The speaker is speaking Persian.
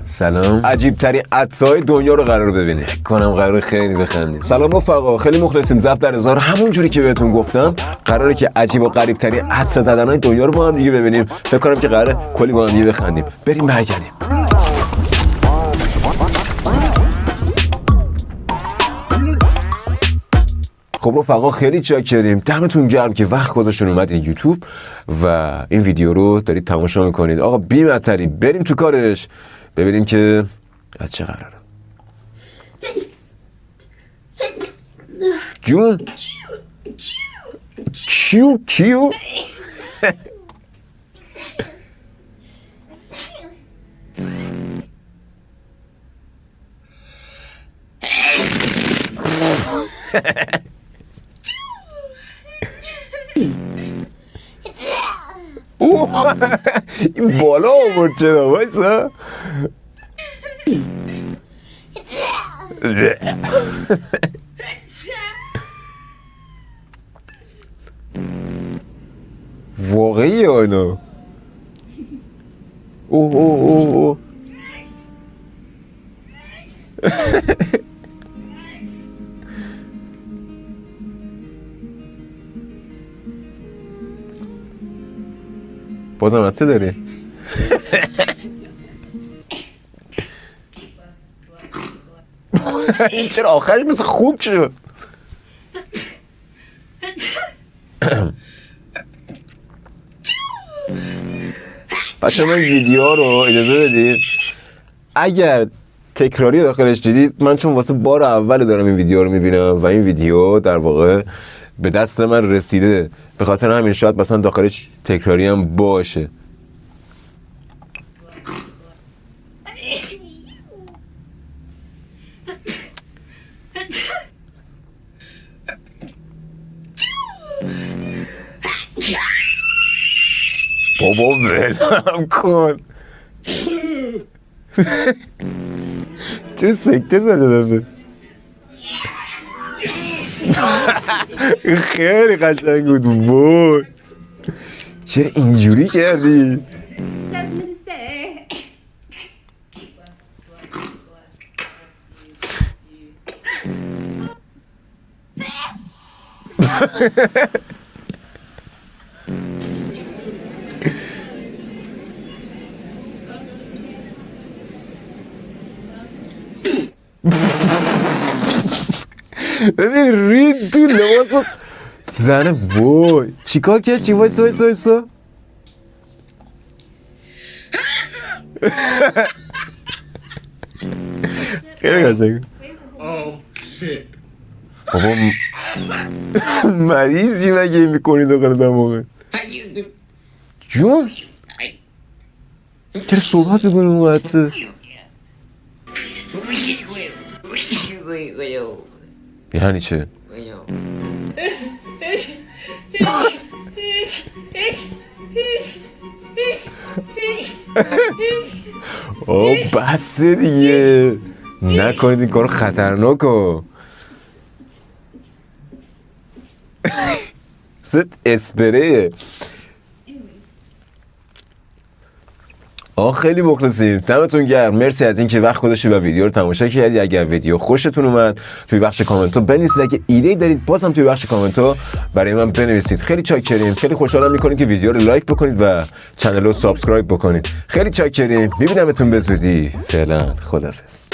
سلام. عجیب ترین عطسای دنیا رو قرار ببینیم. کنم قرار خیلی بخندیم. سلام رفقا، خیلی مخلصیم. ضبط در هزار. همون جوری که بهتون گفتم قراره که عجیب و غریب ترین عطس زدنای دنیا رو با هم دیگه ببینیم. فکر کنم که قراره کلی با هم دیگه بخندیم. بریم برگردیم. خب رفقا خیلی چاکریم، دمتون گرم که وقت گذاشتین اومدین یوتیوب و این ویدیو رو دارید تماشا میکنید. آقا بی‌مطلبی بریم تو کارش، ببینیم که از چه قراره. جون کیو این بالا آورد چرا وایسا. واقعی آنو اوه بازم عطسه داری؟ چرا آخرش مثل خوب شد؟ بچه من ویدیو رو اجازه بدید اگر تکراری داخلش دیدید، من چون واسه بار اول دارم این ویدیو رو میبینم و این ویدیو در واقع به دست من رسیده، به خاطر همین شاید مثلا داخلش تکراری هم باشه. بابا ولم کن. چرا سکته زده دفعه؟ خیلی قشنگ بود. وای چرا اینجوری کردی؟ ببین رید تو لباس زنه. وای چیکار کرد؟ چی؟ وایسا خیلی قشنگ. بابا مریضی مگه میکنی داخل دماغه؟ جون چرا صحبت میکنی اون حدسه؟ یعنی چه؟ آه بس دیگه، نکنید این کار خطرناکو. ست اسپریه. خیلی مخلصیم، دمتون گرم، مرسی از اینکه وقت گذاشتید و ویدیو رو تماشا کردید. اگر ویدیو خوشتون اومد توی بخش کامنت ها بنویسید. اگه ایده دارید بازم توی بخش کامنت ها برای من بنویسید. خیلی چاکریم، خیلی خوشحالم میکنید که ویدیو رو لایک بکنید و کانال رو سابسکرایب بکنید. خیلی چاکریم، میبینمتون به زودی. فعلا خداحافظ.